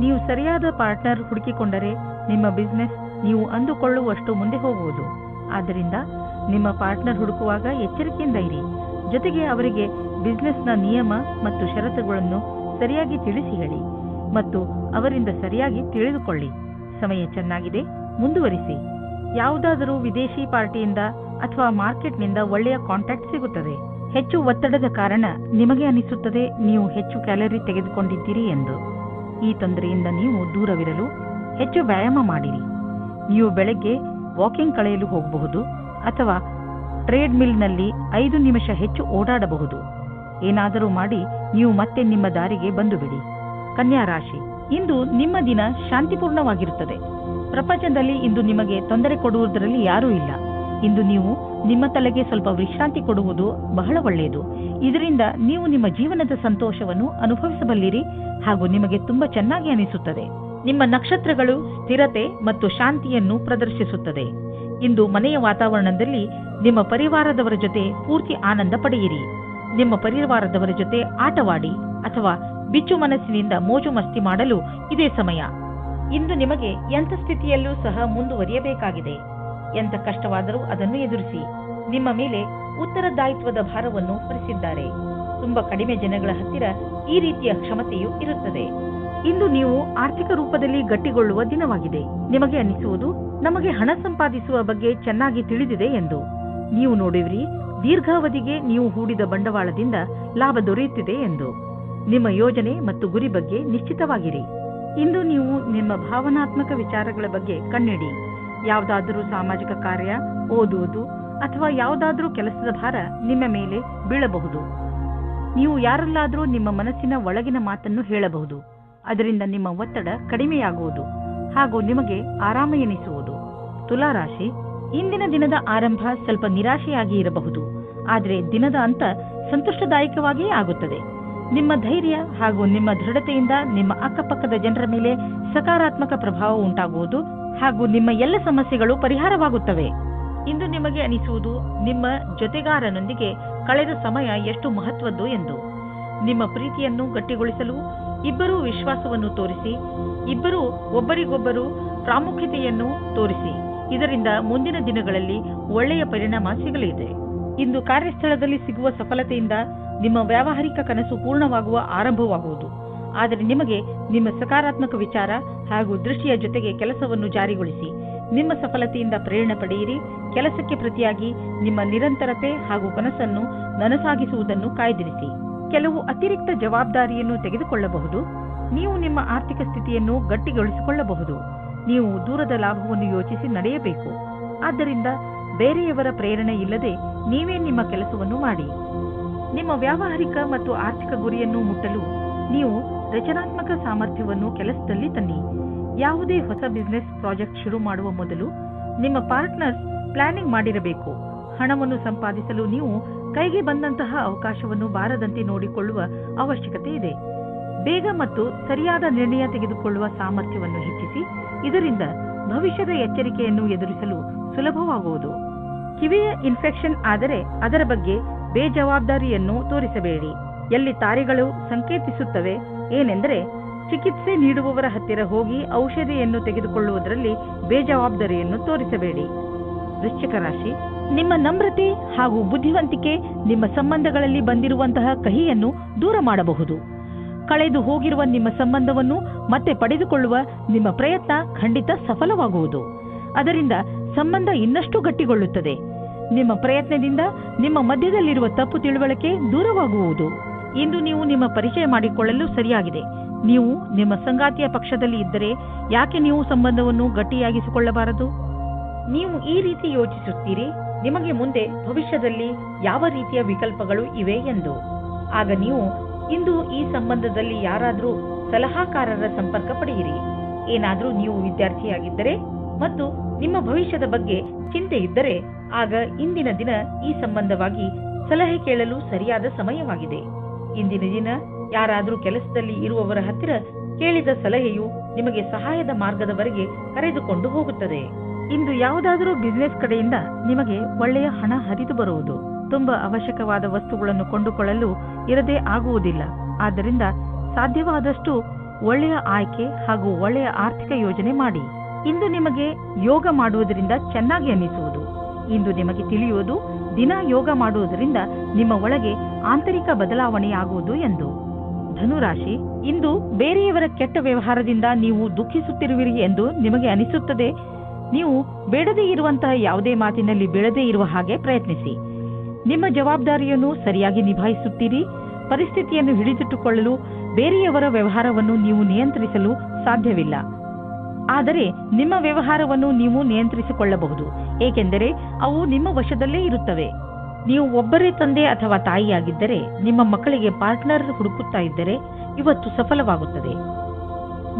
ನೀವು ಸರಿಯಾದ ಪಾರ್ಟ್ನರ್ ಹುಡುಕಿಕೊಂಡರೆ ನಿಮ್ಮ ಬಿಸಿನೆಸ್ ನೀವು ಅಂದುಕೊಳ್ಳುವಷ್ಟು ಮುಂದೆ ಹೋಗುವುದು. ಆದ್ದರಿಂದ ನಿಮ್ಮ ಪಾರ್ಟ್ನರ್ ಹುಡುಕುವಾಗ ಎಚ್ಚರಿಕೆಯಿಂದ ಇರಿ. ಜೊತೆಗೆ ಅವರಿಗೆ ಬಿಸಿನೆಸ್ನ ನಿಯಮ ಮತ್ತು ಷರತ್ತುಗಳನ್ನು ಸರಿಯಾಗಿ ತಿಳಿಸಿ ಹೇಳಿ ಮತ್ತು ಅವರಿಂದ ಸರಿಯಾಗಿ ತಿಳಿದುಕೊಳ್ಳಿ. ಸಮಯ ಚೆನ್ನಾಗಿದೆ, ಮುಂದುವರಿಸಿ. ಯಾವುದಾದರೂ ವಿದೇಶಿ ಪಾರ್ಟಿಯಿಂದ ಅಥವಾ ಮಾರ್ಕೆಟ್ನಿಂದ ಒಳ್ಳೆಯ ಕಾಂಟ್ಯಾಕ್ಟ್ ಸಿಗುತ್ತದೆ. ಹೆಚ್ಚು ಒತ್ತಡದ ಕಾರಣ ನಿಮಗೆ ಅನಿಸುತ್ತದೆ ನೀವು ಹೆಚ್ಚು ಕ್ಯಾಲರಿ ತೆಗೆದುಕೊಂಡಿದ್ದೀರಿ ಎಂದು. ಈ ತೊಂದರೆಯಿಂದ ನೀವು ದೂರವಿರಲು ಹೆಚ್ಚು ವ್ಯಾಯಾಮ ಮಾಡಿರಿ. ನೀವು ಬೆಳಗ್ಗೆ ವಾಕಿಂಗ್ ಕಳೆಯಲು ಹೋಗಬಹುದು ಅಥವಾ ಟ್ರೇಡ್ ಮಿಲ್ನಲ್ಲಿ 5 ನಿಮಿಷ ಹೆಚ್ಚು ಓಡಾಡಬಹುದು. ಏನಾದರೂ ಮಾಡಿ ನೀವು ಮತ್ತೆ ನಿಮ್ಮ ದಾರಿಗೆ ಬಂದು ಬಿಡಿ. ಕನ್ಯಾ ರಾಶಿ, ಇಂದು ನಿಮ್ಮ ದಿನ ಶಾಂತಿಪೂರ್ಣವಾಗಿರುತ್ತದೆ. ಪ್ರಪಂಚದಲ್ಲಿ ಇಂದು ನಿಮಗೆ ತೊಂದರೆ ಕೊಡುವುದರಲ್ಲಿ ಯಾರೂ ಇಲ್ಲ. ಇಂದು ನೀವು ನಿಮ್ಮ ತಲೆಗೆ ಸ್ವಲ್ಪ ವಿಶ್ರಾಂತಿ ಕೊಡುವುದು ಬಹಳ ಒಳ್ಳೆಯದು. ಇದರಿಂದ ನೀವು ನಿಮ್ಮ ಜೀವನದ ಸಂತೋಷವನ್ನು ಅನುಭವಿಸಬಲ್ಲಿರಿ ಹಾಗೂ ನಿಮಗೆ ತುಂಬಾ ಚೆನ್ನಾಗಿ ಅನಿಸುತ್ತದೆ. ನಿಮ್ಮ ನಕ್ಷತ್ರಗಳು ಸ್ಥಿರತೆ ಮತ್ತು ಶಾಂತಿಯನ್ನು ಪ್ರದರ್ಶಿಸುತ್ತದೆ. ಇಂದು ಮನೆಯ ವಾತಾವರಣದಲ್ಲಿ ನಿಮ್ಮ ಪರಿವಾರದವರ ಜೊತೆ ಪೂರ್ತಿ ಆನಂದ ಪಡೆಯಿರಿ. ನಿಮ್ಮ ಪರಿವಾರದವರ ಜೊತೆ ಆಟವಾಡಿ ಅಥವಾ ಬಿಚ್ಚು ಮನಸ್ಸಿನಿಂದ ಮೋಜು ಮಸ್ತಿ ಮಾಡಲು ಇದೇ ಸಮಯ. ಇಂದು ನಿಮಗೆ ಎಂಥ ಸ್ಥಿತಿಯಲ್ಲೂ ಸಹ ಮುಂದುವರಿಯಬೇಕಾಗಿದೆ. ಎಂಥ ಕಷ್ಟವಾದರೂ ಅದನ್ನು ಎದುರಿಸಿ. ನಿಮ್ಮ ಮೇಲೆ ಉತ್ತರದಾಯಿತ್ವದ ಭಾರವನ್ನು ಹೊರಿಸಿದ್ದಾರೆ. ತುಂಬಾ ಕಡಿಮೆ ಜನಗಳ ಹತ್ತಿರ ಈ ರೀತಿಯ ಕ್ಷಮತೆಯು ಇರುತ್ತದೆ. ಇಂದು ನೀವು ಆರ್ಥಿಕ ರೂಪದಲ್ಲಿ ಗಟ್ಟಿಗೊಳ್ಳುವ ದಿನವಾಗಿದೆ. ನಿಮಗೆ ಅನಿಸುವುದು, ನಮಗೆ ಹಣ ಸಂಪಾದಿಸುವ ಬಗ್ಗೆ ಚೆನ್ನಾಗಿ ತಿಳಿದಿದೆ ಎಂದು. ನೀವು ನೋಡುವಿರಿ, ದೀರ್ಘಾವಧಿಗೆ ನೀವು ಹೂಡಿದ ಬಂಡವಾಳದಿಂದ ಲಾಭ ದೊರೆಯುತ್ತಿದೆ ಎಂದು. ನಿಮ್ಮ ಯೋಜನೆ ಮತ್ತು ಗುರಿ ಬಗ್ಗೆ ನಿಶ್ಚಿತವಾಗಿರಿ. ಇಂದು ನೀವು ನಿಮ್ಮ ಭಾವನಾತ್ಮಕ ವಿಚಾರಗಳ ಬಗ್ಗೆ ಕಣ್ಣಿಡಿ. ಯಾವುದಾದರೂ ಸಾಮಾಜಿಕ ಕಾರ್ಯ, ಓದುವುದು ಅಥವಾ ಯಾವುದಾದರೂ ಕೆಲಸದ ಭಾರ ನಿಮ್ಮ ಮೇಲೆ ಬೀಳಬಹುದು. ನೀವು ಯಾರಲ್ಲಾದರೂ ನಿಮ್ಮ ಮನಸ್ಸಿನ ಒಳಗಿನ ಮಾತನ್ನು ಹೇಳಬಹುದು. ಅದರಿಂದ ನಿಮ್ಮ ಒತ್ತಡ ಕಡಿಮೆಯಾಗುವುದು ಹಾಗೂ ನಿಮಗೆ ಆರಾಮ ಎನಿಸುವುದು. ತುಲಾರಾಶಿ, ಇಂದಿನ ದಿನದ ಆರಂಭ ಸ್ವಲ್ಪ ನಿರಾಶೆಯಾಗಿ ಇರಬಹುದು, ಆದರೆ ದಿನದ ಅಂತ ಸಂತುಷ್ಟದಾಯಕವಾಗಿಯೇ ಆಗುತ್ತದೆ. ನಿಮ್ಮ ಧೈರ್ಯ ಹಾಗೂ ನಿಮ್ಮ ದೃಢತೆಯಿಂದ ನಿಮ್ಮ ಅಕ್ಕಪಕ್ಕದ ಜನರ ಮೇಲೆ ಸಕಾರಾತ್ಮಕ ಪ್ರಭಾವ ಉಂಟಾಗುವುದು ಹಾಗೂ ನಿಮ್ಮ ಎಲ್ಲ ಸಮಸ್ಯೆಗಳು ಪರಿಹಾರವಾಗುತ್ತವೆ. ಇಂದು ನಿಮಗೆ ಅನಿಸುವುದು, ನಿಮ್ಮ ಜೊತೆಗಾರನೊಂದಿಗೆ ಕಳೆದ ಸಮಯ ಎಷ್ಟು ಮಹತ್ವದ್ದು ಎಂದು. ನಿಮ್ಮ ಪ್ರೀತಿಯನ್ನು ಗಟ್ಟಿಗೊಳಿಸಲು ಇಬ್ಬರೂ ವಿಶ್ವಾಸವನ್ನು ತೋರಿಸಿ, ಇಬ್ಬರೂ ಒಬ್ಬರಿಗೊಬ್ಬರು ಪ್ರಾಮುಖ್ಯತೆಯನ್ನು ತೋರಿಸಿ. ಇದರಿಂದ ಮುಂದಿನ ದಿನಗಳಲ್ಲಿ ಒಳ್ಳೆಯ ಪರಿಣಾಮ ಸಿಗಲಿದೆ. ಇಂದು ಕಾರ್ಯಸ್ಥಳದಲ್ಲಿ ಸಿಗುವ ಸಫಲತೆಯಿಂದ ನಿಮ್ಮ ವ್ಯಾವಹಾರಿಕ ಕನಸು ಪೂರ್ಣವಾಗುವ ಆರಂಭವಾಗುವುದು. ಆದರೆ ನಿಮಗೆ ನಿಮ್ಮ ಸಕಾರಾತ್ಮಕ ವಿಚಾರ ಹಾಗೂ ದೃಷ್ಟಿಯ ಜೊತೆಗೆ ಕೆಲಸವನ್ನು ಜಾರಿಗೊಳಿಸಿ. ನಿಮ್ಮ ಸಫಲತೆಯಿಂದ ಪ್ರೇರಣೆ ಪಡೆಯಿರಿ. ಕೆಲಸಕ್ಕೆ ಪ್ರತಿಯಾಗಿ ನಿಮ್ಮ ನಿರಂತರತೆ ಹಾಗೂ ಕನಸನ್ನು ನನಸಾಗಿಸುವುದನ್ನು ಕಾಯ್ದಿರಿಸಿ. ಕೆಲವು ಅತಿರಿಕ್ತ ಜವಾಬ್ದಾರಿಯನ್ನು ತೆಗೆದುಕೊಳ್ಳಬಹುದು. ನೀವು ನಿಮ್ಮ ಆರ್ಥಿಕ ಸ್ಥಿತಿಯನ್ನು ಗಟ್ಟಿಗೊಳಿಸಿಕೊಳ್ಳಬಹುದು. ನೀವು ದೂರದ ಲಾಭವನ್ನು ಯೋಚಿಸಿ ನಡೆಯಬೇಕು. ಆದ್ದರಿಂದ ಬೇರೆಯವರ ಪ್ರೇರಣೆ ಇಲ್ಲದೆ ನೀವೇ ನಿಮ್ಮ ಕೆಲಸವನ್ನು ಮಾಡಿ. ನಿಮ್ಮ ವ್ಯಾವಹಾರಿಕ ಮತ್ತು ಆರ್ಥಿಕ ಗುರಿಯನ್ನು ಮುಟ್ಟಲು ನೀವು ರಚನಾತ್ಮಕ ಸಾಮರ್ಥ್ಯವನ್ನು ಕೆಲಸದಲ್ಲಿ ತನ್ನಿ. ಯಾವುದೇ ಹೊಸ ಬಿಸಿನೆಸ್ ಪ್ರಾಜೆಕ್ಟ್ ಶುರು ಮಾಡುವ ಮೊದಲು ನಿಮ್ಮ ಪಾರ್ಟ್ನರ್ಸ್ ಪ್ಲಾನಿಂಗ್ ಮಾಡಿರಬೇಕು. ಹಣವನ್ನು ಸಂಪಾದಿಸಲು ನೀವು ಕೈಗೆ ಬಂದಂತಹ ಅವಕಾಶವನ್ನು ಬಾರದಂತೆ ನೋಡಿಕೊಳ್ಳುವ ಅವಶ್ಯಕತೆ ಇದೆ. ಬೇಗ ಮತ್ತು ಸರಿಯಾದ ನಿರ್ಣಯ ತೆಗೆದುಕೊಳ್ಳುವ ಸಾಮರ್ಥ್ಯವನ್ನು ಹೆಚ್ಚಿಸಿ. ಇದರಿಂದ ಭವಿಷ್ಯದ ಎಚ್ಚರಿಕೆಯನ್ನು ಎದುರಿಸಲು ಸುಲಭವಾಗುವುದು. ಕಿವಿಯ ಇನ್ಫೆಕ್ಷನ್ ಆದರೆ ಅದರ ಬಗ್ಗೆ ಬೇಜವಾಬ್ದಾರಿಯನ್ನು ತೋರಿಸಬೇಡಿ. ಎಲ್ಲಿ ತಾರೆಗಳು ಸಂಕೇತಿಸುತ್ತವೆ ಏನೆಂದರೆ, ಚಿಕಿತ್ಸೆ ನೀಡುವವರ ಹತ್ತಿರ ಹೋಗಿ ಔಷಧಿಯನ್ನು ತೆಗೆದುಕೊಳ್ಳುವುದರಲ್ಲಿ ಬೇಜವಾಬ್ದಾರಿಯನ್ನು ತೋರಿಸಬೇಡಿ. ವೃಶ್ಚಿಕ ರಾಶಿ, ನಿಮ್ಮ ನಮ್ರತೆ ಹಾಗೂ ಬುದ್ಧಿವಂತಿಕೆ ನಿಮ್ಮ ಸಂಬಂಧಗಳಲ್ಲಿ ಬಂದಿರುವಂತಹ ಕಹಿಯನ್ನು ದೂರ ಮಾಡಬಹುದು. ಕಳೆದು ಹೋಗಿರುವ ನಿಮ್ಮ ಸಂಬಂಧವನ್ನು ಮತ್ತೆ ಪಡೆದುಕೊಳ್ಳುವ ನಿಮ್ಮ ಪ್ರಯತ್ನ ಖಂಡಿತ ಸಫಲವಾಗುವುದು. ಅದರಿಂದ ಸಂಬಂಧ ಇನ್ನಷ್ಟು ಗಟ್ಟಿಗೊಳ್ಳುತ್ತದೆ. ನಿಮ್ಮ ಪ್ರಯತ್ನದಿಂದ ನಿಮ್ಮ ಮಧ್ಯದಲ್ಲಿರುವ ತಪ್ಪು ತಿಳುವಳಿಕೆ ದೂರವಾಗುವುದು. ಇಂದು ನೀವು ನಿಮ್ಮ ಪರಿಚಯ ಮಾಡಿಕೊಳ್ಳಲು ಸರಿಯಾಗಿದೆ. ನೀವು ನಿಮ್ಮ ಸಂಗಾತಿಯ ಪಕ್ಷದಲ್ಲಿ ಇದ್ದರೆ ಯಾಕೆ ನೀವು ಸಂಬಂಧವನ್ನು ಗಟ್ಟಿಯಾಗಿಸಿಕೊಳ್ಳಬಾರದು? ನೀವು ಈ ರೀತಿ ಯೋಚಿಸುತ್ತೀರಿ, ನಿಮಗೆ ಮುಂದೆ ಭವಿಷ್ಯದಲ್ಲಿ ಯಾವ ರೀತಿಯ ವಿಕಲ್ಪಗಳು ಇವೆ ಎಂದು. ಆಗ ನೀವು ಇಂದು ಈ ಸಂಬಂಧದಲ್ಲಿ ಯಾರಾದರೂ ಸಲಹಾಕಾರರ ಸಂಪರ್ಕ ಪಡೆಯಿರಿ. ಏನಾದರೂ ನೀವು ವಿದ್ಯಾರ್ಥಿಯಾಗಿದ್ದರೆ ಮತ್ತು ನಿಮ್ಮ ಭವಿಷ್ಯದ ಬಗ್ಗೆ ಚಿಂತೆ ಇದ್ದರೆ ಆಗ ಇಂದಿನ ದಿನ ಈ ಸಂಬಂಧವಾಗಿ ಸಲಹೆ ಕೇಳಲು ಸರಿಯಾದ ಸಮಯವಾಗಿದೆ. ಇಂದಿನ ದಿನ ಯಾರಾದರೂ ಕೆಲಸದಲ್ಲಿ ಇರುವವರ ಹತ್ತಿರ ಕೇಳಿದ ಸಲಹೆಯು ನಿಮಗೆ ಸಹಾಯದ ಮಾರ್ಗದವರೆಗೆ ಕರೆದುಕೊಂಡು ಹೋಗುತ್ತದೆ. ಇಂದು ಯಾವುದಾದರೂ ಬಿಸಿನೆಸ್ ಕಡೆಯಿಂದ ನಿಮಗೆ ಒಳ್ಳೆಯ ಹಣ ಹರಿದು ಬರುವುದು. ತುಂಬಾ ಅವಶ್ಯಕವಾದ ವಸ್ತುಗಳನ್ನು ಕೊಂಡುಕೊಳ್ಳಲು ಇರದೇ ಆಗುವುದಿಲ್ಲ. ಆದ್ದರಿಂದ ಸಾಧ್ಯವಾದಷ್ಟು ಒಳ್ಳೆಯ ಆಯ್ಕೆ ಹಾಗೂ ಒಳ್ಳೆಯ ಆರ್ಥಿಕ ಯೋಜನೆ ಮಾಡಿ. ಇಂದು ನಿಮಗೆ ಯೋಗ ಮಾಡುವುದರಿಂದ ಚೆನ್ನಾಗಿ ಅನಿಸುವುದು. ಇಂದು ನಿಮಗೆ ತಿಳಿಯುವುದು, ದಿನ ಯೋಗ ಮಾಡುವುದರಿಂದ ನಿಮ್ಮ ಒಳಗೆ ಆಂತರಿಕ ಬದಲಾವಣೆಯಾಗುವುದು ಎಂದು. ಧನುರಾಶಿ, ಇಂದು ಬೇರೆಯವರ ಕೆಟ್ಟ ವ್ಯವಹಾರದಿಂದ ನೀವು ದುಃಖಿಸುತ್ತಿರುವಿರಿ ಎಂದು ನಿಮಗೆ ಅನಿಸುತ್ತದೆ. ನೀವು ಬೇಡದೇ ಇರುವಂತಹ ಯಾವುದೇ ಮಾತಿನಲ್ಲಿ ಬೀಳದೇ ಇರುವ ಹಾಗೆ ಪ್ರಯತ್ನಿಸಿ. ನಿಮ್ಮ ಜವಾಬ್ದಾರಿಯನ್ನು ಸರಿಯಾಗಿ ನಿಭಾಯಿಸುತ್ತೀರಿ. ಪರಿಸ್ಥಿತಿಯನ್ನು ಹಿಡಿದಿಟ್ಟುಕೊಳ್ಳಲು ಬೇರೆಯವರ ವ್ಯವಹಾರವನ್ನು ನೀವು ನಿಯಂತ್ರಿಸಲು ಸಾಧ್ಯವಿಲ್ಲ. ಆದರೆ ನಿಮ್ಮ ವ್ಯವಹಾರವನ್ನು ನೀವು ನಿಯಂತ್ರಿಸಿಕೊಳ್ಳಬಹುದು, ಏಕೆಂದರೆ ಅವು ನಿಮ್ಮ ವಶದಲ್ಲೇ ಇರುತ್ತವೆ. ನೀವು ಒಬ್ಬರೇ ತಂದೆ ಅಥವಾ ತಾಯಿಯಾಗಿದ್ದರೆ ನಿಮ್ಮ ಮಕ್ಕಳಿಗೆ ಪಾರ್ಟ್ನರ್ ಹುಡುಕುತ್ತಾ ಇದ್ದರೆ ಇವತ್ತು ಸಫಲವಾಗುತ್ತದೆ.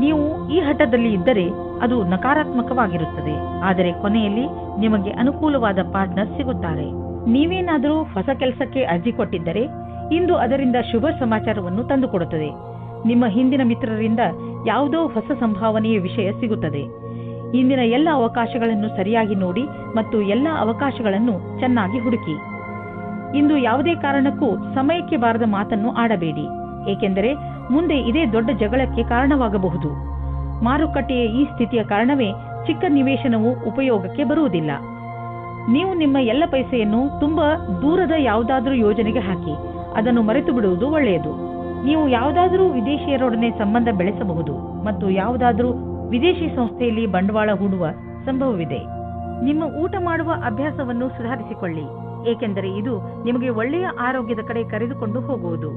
ನೀವು ಈ ಹಠದಲ್ಲಿ ಇದ್ದರೆ ಅದು ನಕಾರಾತ್ಮಕವಾಗಿರುತ್ತದೆ. ಆದರೆ ಕೊನೆಯಲ್ಲಿ ನಿಮಗೆ ಅನುಕೂಲವಾದ ಪಾರ್ಟ್ನರ್ ಸಿಗುತ್ತಾರೆ. ನೀವೇನಾದರೂ ಹೊಸ ಕೆಲಸಕ್ಕೆ ಅರ್ಜಿ ಕೊಟ್ಟಿದ್ದರೆ ಇಂದು ಅದರಿಂದ ಶುಭ ಸಮಾಚಾರವನ್ನು ತಂದುಕೊಡುತ್ತದೆ. ನಿಮ್ಮ ಹಿಂದಿನ ಮಿತ್ರರಿಂದ ಯಾವುದೋ ಹೊಸ ಸಂಭಾವನೆಯ ವಿಷಯ ಸಿಗುತ್ತದೆ. ಇಂದಿನ ಎಲ್ಲ ಅವಕಾಶಗಳನ್ನು ಸರಿಯಾಗಿ ನೋಡಿ ಮತ್ತು ಎಲ್ಲ ಅವಕಾಶಗಳನ್ನು ಚೆನ್ನಾಗಿ ಹುಡುಕಿ. ಇಂದು ಯಾವುದೇ ಕಾರಣಕ್ಕೂ ಸಮಯಕ್ಕೆ ಬಾರದ ಮಾತನ್ನು ಆಡಬೇಡಿ, ಏಕೆಂದರೆ ಮುಂದೆ ಇದೇ ದೊಡ್ಡ ಜಗಳಕ್ಕೆ ಕಾರಣವಾಗಬಹುದು. ಮಾರುಕಟ್ಟೆಯ ಈ ಸ್ಥಿತಿಯ ಕಾರಣವೇ ಚಿಕ್ಕ ನಿವೇಶನವು ಉಪಯೋಗಕ್ಕೆ ಬರುವುದಿಲ್ಲ. ನೀವು ನಿಮ್ಮ ಎಲ್ಲ ಪೈಸೆಯನ್ನು ತುಂಬಾ ದೂರದ ಯಾವುದಾದ್ರೂ ಯೋಜನೆಗೆ ಹಾಕಿ ಅದನ್ನು ಮರೆತು ಬಿಡುವುದು ಒಳ್ಳೆಯದು. ನೀವು ಯಾವುದಾದರೂ ವಿದೇಶಿಯರೊಡನೆ ಸಂಬಂಧ ಬೆಳೆಸಬಹುದು ಮತ್ತು ಯಾವುದಾದರೂ ವಿದೇಶಿ ಸಂಸ್ಥೆಯಲ್ಲಿ ಬಂಡವಾಳ ಹೂಡುವ ಸಂಭವವಿದೆ. ನಿಮ್ಮ ಊಟ ಮಾಡುವ ಅಭ್ಯಾಸವನ್ನು ಸುಧಾರಿಸಿಕೊಳ್ಳಿ, ಏಕೆಂದರೆ ಇದು ನಿಮಗೆ ಒಳ್ಳೆಯ ಆರೋಗ್ಯದ ಕಡೆ ಕರೆದುಕೊಂಡು ಹೋಗುವುದು.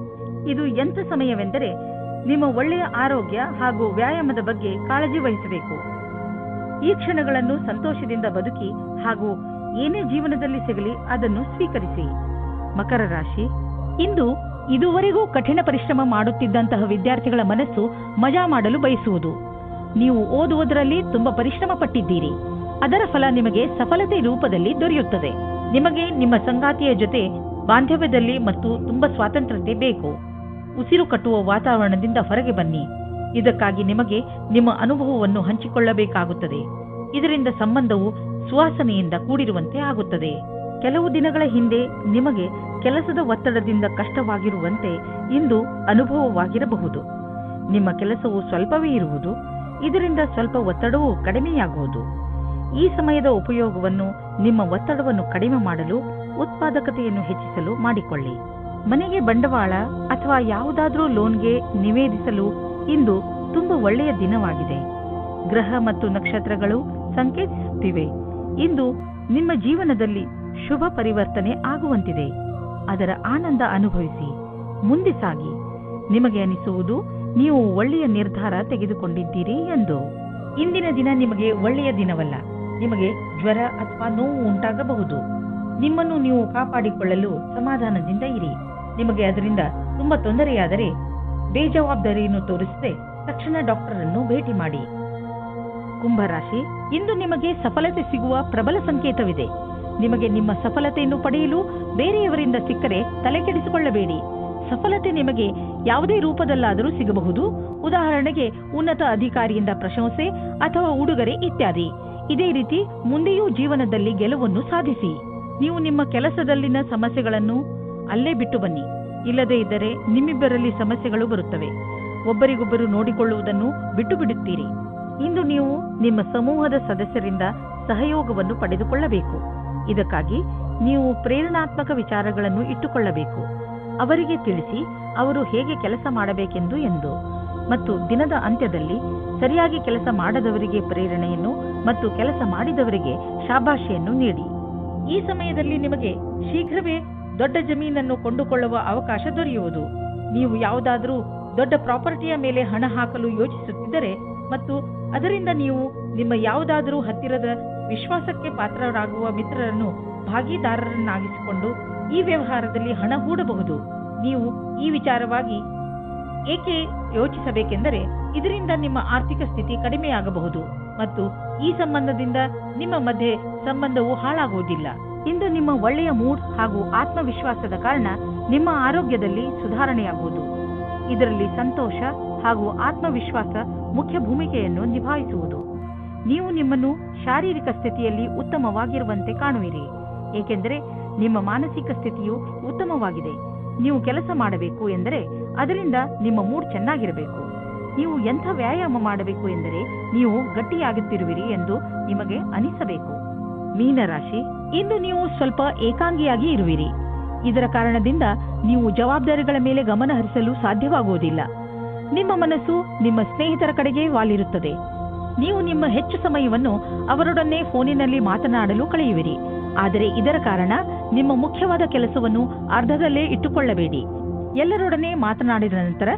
ಇದು ಎಂಥ ಸಮಯವೆಂದರೆ ನಿಮ್ಮ ಒಳ್ಳೆಯ ಆರೋಗ್ಯ ಹಾಗೂ ವ್ಯಾಯಾಮದ ಬಗ್ಗೆ ಕಾಳಜಿ ವಹಿಸಬೇಕು. ಈ ಕ್ಷಣಗಳನ್ನು ಸಂತೋಷದಿಂದ ಬದುಕಿ ಹಾಗೂ ಏನೇ ಜೀವನದಲ್ಲಿ ಸಿಗಲಿ ಅದನ್ನು ಸ್ವೀಕರಿಸಿ. ಮಕರ ರಾಶಿ, ಇಂದು ಇದುವರೆಗೂ ಕಠಿಣ ಪರಿಶ್ರಮ ಮಾಡುತ್ತಿದ್ದಂತಹ ವಿದ್ಯಾರ್ಥಿಗಳ ಮನಸ್ಸು ಮಜಾ ಮಾಡಲು ಬಯಸುವುದು. ನೀವು ಓದುವುದರಲ್ಲಿ ತುಂಬಾ ಪರಿಶ್ರಮ ಪಟ್ಟಿದ್ದೀರಿ, ಅದರ ಫಲ ನಿಮಗೆ ಸಫಲತೆ ರೂಪದಲ್ಲಿ ದೊರೆಯುತ್ತದೆ. ನಿಮಗೆ ನಿಮ್ಮ ಸಂಗಾತಿಯ ಜೊತೆ ಬಾಂಧವ್ಯದಲ್ಲಿ ಮತ್ತು ತುಂಬಾ ಸ್ವಾತಂತ್ರ್ಯತೆ ಬೇಕು. ಉಸಿರು ಕಟ್ಟುವ ವಾತಾವರಣದಿಂದ ಹೊರಗೆ ಬನ್ನಿ. ಇದಕ್ಕಾಗಿ ನಿಮಗೆ ನಿಮ್ಮ ಅನುಭವವನ್ನು ಹಂಚಿಕೊಳ್ಳಬೇಕಾಗುತ್ತದೆ. ಇದರಿಂದ ಸಂಬಂಧವು ಸುವಾಸನೆಯಿಂದ ಕೂಡಿರುವಂತೆ ಆಗುತ್ತದೆ. ಕೆಲವು ದಿನಗಳ ಹಿಂದೆ ನಿಮಗೆ ಕೆಲಸದ ಒತ್ತಡದಿಂದ ಕಷ್ಟವಾಗಿರುವಂತೆ ಇಂದು ಅನುಭವವಾಗಿರಬಹುದು. ನಿಮ್ಮ ಕೆಲಸವು ಸ್ವಲ್ಪವೇ ಇರುವುದು, ಇದರಿಂದ ಸ್ವಲ್ಪ ಒತ್ತಡವೂ ಕಡಿಮೆಯಾಗುವುದು. ಈ ಸಮಯದ ಉಪಯೋಗವನ್ನು ನಿಮ್ಮ ಒತ್ತಡವನ್ನು ಕಡಿಮೆ ಮಾಡಲು, ಉತ್ಪಾದಕತೆಯನ್ನು ಹೆಚ್ಚಿಸಲು ಮಾಡಿಕೊಳ್ಳಿ. ಮನೆಗೆ ಬಂಡವಾಳ ಅಥವಾ ಯಾವುದಾದ್ರೂ ಲೋನ್ಗೆ ನಿವೇದಿಸಲು ಇಂದು ತುಂಬಾ ಒಳ್ಳೆಯ ದಿನವಾಗಿದೆ. ಗ್ರಹ ಮತ್ತು ನಕ್ಷತ್ರಗಳು ಸಂಕೇತಿಸುತ್ತಿವೆ ಇಂದು ನಿಮ್ಮ ಜೀವನದಲ್ಲಿ ಶುಭ ಪರಿವರ್ತನೆ ಆಗುವಂತಿದೆ. ಅದರ ಆನಂದ ಅನುಭವಿಸಿ ಮುಂದೆ ಸಾಗಿ. ನಿಮಗೆ ಅನಿಸುವುದು ನೀವು ಒಳ್ಳೆಯ ನಿರ್ಧಾರ ತೆಗೆದುಕೊಂಡಿದ್ದೀರಿ ಎಂದು. ಇಂದಿನ ದಿನ ನಿಮಗೆ ಒಳ್ಳೆಯ ದಿನವಲ್ಲ. ನಿಮಗೆ ಜ್ವರ ಅಥವಾ ನೋವು ಉಂಟಾಗಬಹುದು. ನಿಮ್ಮನ್ನು ನೀವು ಕಾಪಾಡಿಕೊಳ್ಳಲು ಸಮಾಧಾನದಿಂದ ಇರಿ. ನಿಮಗೆ ಅದರಿಂದ ತುಂಬಾ ತೊಂದರೆಯಾದರೆ ಬೇಜವಾಬ್ದಾರಿಯನ್ನು ತೋರಿಸದೆ ತಕ್ಷಣ ಡಾಕ್ಟರ್ ಅನ್ನು ಭೇಟಿ ಮಾಡಿ. ಕುಂಭರಾಶಿ, ಇಂದು ನಿಮಗೆ ಸಫಲತೆ ಸಿಗುವ ಪ್ರಬಲ ಸಂಕೇತವಿದೆ. ನಿಮಗೆ ನಿಮ್ಮ ಸಫಲತೆಯನ್ನು ಪಡೆಯಲು ಬೇರೆಯವರಿಂದ ಸಿಕ್ಕರೆ ತಲೆ ಕೆಡಿಸಿಕೊಳ್ಳಬೇಡಿ. ಸಫಲತೆ ನಿಮಗೆ ಯಾವುದೇ ರೂಪದಲ್ಲಾದರೂ ಸಿಗಬಹುದು. ಉದಾಹರಣೆಗೆ ಉನ್ನತ ಅಧಿಕಾರಿಯಿಂದ ಪ್ರಶಂಸೆ ಅಥವಾ ಉಡುಗೊರೆ ಇತ್ಯಾದಿ. ಇದೇ ರೀತಿ ಮುಂದೆಯೂ ಜೀವನದಲ್ಲಿ ಗೆಲುವನ್ನು ಸಾಧಿಸಿ. ನೀವು ನಿಮ್ಮ ಕೆಲಸದಲ್ಲಿನ ಸಮಸ್ಯೆಗಳನ್ನು ಅಲ್ಲೇ ಬಿಟ್ಟು ಬನ್ನಿ. ಇಲ್ಲದೇ ಇದ್ದರೆ ನಿಮ್ಮಿಬ್ಬರಲ್ಲಿ ಸಮಸ್ಯೆಗಳು ಬರುತ್ತವೆ. ಒಬ್ಬರಿಗೊಬ್ಬರು ನೋಡಿಕೊಳ್ಳುವುದನ್ನು ಬಿಟ್ಟು ಬಿಡುತ್ತೀರಿ. ಇಂದು ನೀವು ನಿಮ್ಮ ಸಮೂಹದ ಸದಸ್ಯರಿಂದ ಸಹಯೋಗವನ್ನು ಪಡೆದುಕೊಳ್ಳಬೇಕು. ಇದಕ್ಕಾಗಿ ನೀವು ಪ್ರೇರಣಾತ್ಮಕ ವಿಚಾರಗಳನ್ನು ಇಟ್ಟುಕೊಳ್ಳಬೇಕು. ಅವರಿಗೆ ತಿಳಿಸಿ ಅವರು ಹೇಗೆ ಕೆಲಸ ಮಾಡಬೇಕೆಂದು ಎಂದು. ಮತ್ತು ದಿನದ ಅಂತ್ಯದಲ್ಲಿ ಸರಿಯಾಗಿ ಕೆಲಸ ಮಾಡದವರಿಗೆ ಪ್ರೇರಣೆಯನ್ನು ಮತ್ತು ಕೆಲಸ ಮಾಡಿದವರಿಗೆ ಶಾಬಾಷೆಯನ್ನು ನೀಡಿ. ಈ ಸಮಯದಲ್ಲಿ ನಿಮಗೆ ಶೀಘ್ರವೇ ದೊಡ್ಡ ಜಮೀನನ್ನು ಕೊಂಡುಕೊಳ್ಳುವ ಅವಕಾಶ ದೊರೆಯುವುದು. ನೀವು ಯಾವುದಾದರೂ ದೊಡ್ಡ ಪ್ರಾಪರ್ಟಿಯ ಮೇಲೆ ಹಣ ಹಾಕಲು ಯೋಚಿಸುತ್ತಿದ್ದರೆ ಮತ್ತು ಅದರಿಂದ ನೀವು ನಿಮ್ಮ ಯಾವುದಾದರೂ ಹತ್ತಿರದ ವಿಶ್ವಾಸಕ್ಕೆ ಪಾತ್ರರಾಗುವ ಮಿತ್ರರನ್ನು ಭಾಗಿದಾರರನ್ನಾಗಿಸಿಕೊಂಡು ಈ ವ್ಯವಹಾರದಲ್ಲಿ ಹಣ ಹೂಡಬಹುದು. ನೀವು ಈ ವಿಚಾರವಾಗಿ ಏಕೆ ಯೋಚಿಸಬೇಕೆಂದರೆ ಇದರಿಂದ ನಿಮ್ಮ ಆರ್ಥಿಕ ಸ್ಥಿತಿ ಕಡಿಮೆಯಾಗಬಹುದು ಮತ್ತು ಈ ಸಂಬಂಧದಿಂದ ನಿಮ್ಮ ಮಧ್ಯೆ ಸಂಬಂಧವು ಹಾಳಾಗುವುದಿಲ್ಲ. ಇಂದು ನಿಮ್ಮ ಒಳ್ಳೆಯ ಮೂಡ್ ಹಾಗೂ ಆತ್ಮವಿಶ್ವಾಸದ ಕಾರಣ ನಿಮ್ಮ ಆರೋಗ್ಯದಲ್ಲಿ ಸುಧಾರಣೆಯಾಗುವುದು. ಇದರಲ್ಲಿ ಸಂತೋಷ ಹಾಗೂ ಆತ್ಮವಿಶ್ವಾಸ ಮುಖ್ಯ ಭೂಮಿಕೆಯನ್ನು ನಿಭಾಯಿಸುವುದು. ನೀವು ನಿಮ್ಮನ್ನು ಶಾರೀರಿಕ ಸ್ಥಿತಿಯಲ್ಲಿ ಉತ್ತಮವಾಗಿರುವಂತೆ ಕಾಣುವಿರಿ, ಏಕೆಂದರೆ ನಿಮ್ಮ ಮಾನಸಿಕ ಸ್ಥಿತಿಯು ಉತ್ತಮವಾಗಿದೆ. ನೀವು ಕೆಲಸ ಮಾಡಬೇಕು ಎಂದರೆ ಅದರಿಂದ ನಿಮ್ಮ ಮೂಡ್ ಚೆನ್ನಾಗಿರಬೇಕು. ನೀವು ಎಂಥ ವ್ಯಾಯಾಮ ಮಾಡಬೇಕು ಎಂದರೆ ನೀವು ಗಟ್ಟಿಯಾಗುತ್ತಿರುವಿರಿ ಎಂದು ನಿಮಗೆ ಅನಿಸಬೇಕು. ಮೀನರಾಶಿ, ಇಂದು ನೀವು ಸ್ವಲ್ಪ ಏಕಾಂಗಿಯಾಗಿ ಇರುವಿರಿ. ಇದರ ಕಾರಣದಿಂದ ನೀವು ಜವಾಬ್ದಾರಿಗಳ ಮೇಲೆ ಗಮನ ಹರಿಸಲು ಸಾಧ್ಯವಾಗುವುದಿಲ್ಲ. ನಿಮ್ಮ ಮನಸ್ಸು ನಿಮ್ಮ ಸ್ನೇಹಿತರ ಕಡೆಗೆ ವಾಲಿರುತ್ತದೆ. ನೀವು ನಿಮ್ಮ ಹೆಚ್ಚು ಸಮಯವನ್ನು ಅವರೊಡನೆ ಫೋನಿನಲ್ಲಿ ಮಾತನಾಡಲು ಕಳೆಯುವಿರಿ. ಆದರೆ ಇದರ ಕಾರಣ ನಿಮ್ಮ ಮುಖ್ಯವಾದ ಕೆಲಸವನ್ನು ಅರ್ಧದಲ್ಲೇ ಇಟ್ಟುಕೊಳ್ಳಬೇಡಿ. ಎಲ್ಲರೊಡನೆ ಮಾತನಾಡಿದ ನಂತರ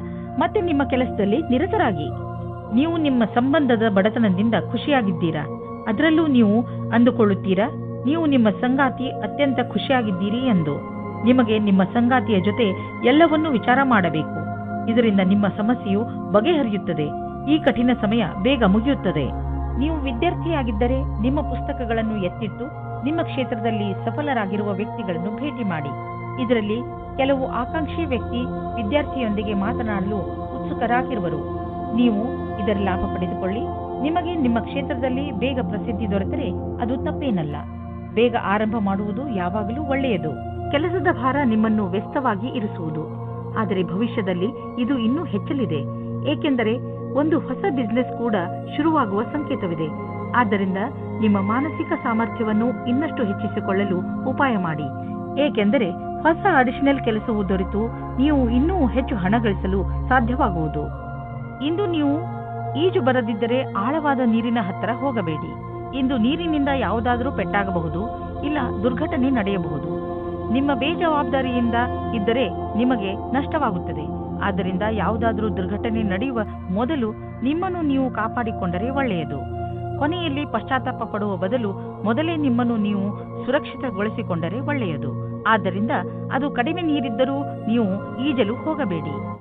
ಮತ್ತೆ ನಿಮ್ಮ ಕೆಲಸದಲ್ಲಿ ನಿರತರಾಗಿ. ನೀವು ನಿಮ್ಮ ಸಂಬಂಧದ ಬಡತನದಿಂದ ಖುಷಿಯಾಗಿದ್ದೀರಾ? ಅದರಲ್ಲೂ ನೀವು ಅಂದುಕೊಳ್ಳುತ್ತೀರಾ ನೀವು ನಿಮ್ಮ ಸಂಗಾತಿ ಅತ್ಯಂತ ಖುಷಿಯಾಗಿದ್ದೀರಿ ಎಂದು. ನಿಮಗೆ ನಿಮ್ಮ ಸಂಗಾತಿಯ ಜೊತೆ ಎಲ್ಲವನ್ನೂ ವಿಚಾರ ಮಾಡಬೇಕು. ಇದರಿಂದ ನಿಮ್ಮ ಸಮಸ್ಯೆಯು ಬಗೆಹರಿಯುತ್ತದೆ. ಈ ಕಠಿಣ ಸಮಯ ಬೇಗ ಮುಗಿಯುತ್ತದೆ. ನೀವು ವಿದ್ಯಾರ್ಥಿಯಾಗಿದ್ದರೆ ನಿಮ್ಮ ಪುಸ್ತಕಗಳನ್ನು ಎತ್ತಿಟ್ಟು ನಿಮ್ಮ ಕ್ಷೇತ್ರದಲ್ಲಿ ಸಫಲರಾಗಿರುವ ವ್ಯಕ್ತಿಗಳನ್ನು ಭೇಟಿ ಮಾಡಿ. ಇದರಲ್ಲಿ ಕೆಲವು ಆಕಾಂಕ್ಷಿ ವ್ಯಕ್ತಿ ವಿದ್ಯಾರ್ಥಿಯೊಂದಿಗೆ ಮಾತನಾಡಲು ಉತ್ಸುಕರಾಗಿರುವರು. ನೀವು ಇದರ ಲಾಭ ಪಡೆದುಕೊಳ್ಳಿ. ನಿಮಗೆ ನಿಮ್ಮ ಕ್ಷೇತ್ರದಲ್ಲಿ ಬೇಗ ಪ್ರಸಿದ್ಧಿ ದೊರೆತರೆ ಅದು ತಪ್ಪೇನಲ್ಲ. ಬೇಗ ಆರಂಭ ಮಾಡುವುದು ಯಾವಾಗಲೂ ಒಳ್ಳೆಯದು. ಕೆಲಸದ ಭಾರ ನಿಮ್ಮನ್ನು ವ್ಯಸ್ತವಾಗಿ ಇರಿಸುವುದು. ಆದರೆ ಭವಿಷ್ಯದಲ್ಲಿ ಇದು ಇನ್ನೂ ಹೆಚ್ಚಲಿದೆ, ಏಕೆಂದರೆ ಒಂದು ಹೊಸ ಬಿಸಿನೆಸ್ ಕೂಡ ಶುರುವಾಗುವ ಸಂಕೇತವಿದೆ. ಆದ್ದರಿಂದ ನಿಮ್ಮ ಮಾನಸಿಕ ಸಾಮರ್ಥ್ಯವನ್ನು ಇನ್ನಷ್ಟು ಹೆಚ್ಚಿಸಿಕೊಳ್ಳಲು ಉಪಾಯ ಮಾಡಿ, ಏಕೆಂದರೆ ಹೊಸ ಅಡಿಷನಲ್ ಕೆಲಸವು ದೊರೆತು ನೀವು ಇನ್ನೂ ಹೆಚ್ಚು ಹಣ ಗಳಿಸಲು ಸಾಧ್ಯವಾಗುವುದು. ಇಂದು ನೀವು ಈಜು ಬರದಿದ್ದರೆ ಆಳವಾದ ನೀರಿನ ಹತ್ತಿರ ಹೋಗಬೇಡಿ. ಇಂದು ನೀರಿನಿಂದ ಯಾವುದಾದರೂ ಪೆಟ್ಟಾಗಬಹುದು, ಇಲ್ಲ ದುರ್ಘಟನೆ ನಡೆಯಬಹುದು. ನಿಮ್ಮ ಬೇಜವಾಬ್ದಾರಿಯಿಂದ ಇದ್ದರೆ ನಿಮಗೆ ನಷ್ಟವಾಗುತ್ತದೆ. ಆದ್ದರಿಂದ ಯಾವುದಾದರೂ ದುರ್ಘಟನೆ ನಡೆಯುವ ಮೊದಲು ನಿಮ್ಮನ್ನು ನೀವು ಕಾಪಾಡಿಕೊಂಡರೆ ಒಳ್ಳೆಯದು. ಕೊನೆಯಲ್ಲಿ ಪಶ್ಚಾತ್ತಾಪ ಪಡುವ ಬದಲು ಮೊದಲೇ ನಿಮ್ಮನ್ನು ನೀವು ಸುರಕ್ಷಿತಗೊಳಿಸಿಕೊಂಡರೆ ಒಳ್ಳೆಯದು. ಆದ್ದರಿಂದ ಅದು ಕಡಿಮೆ ನೀರಿದ್ದರೂ ನೀವು ಈಜಲು ಹೋಗಬೇಡಿ.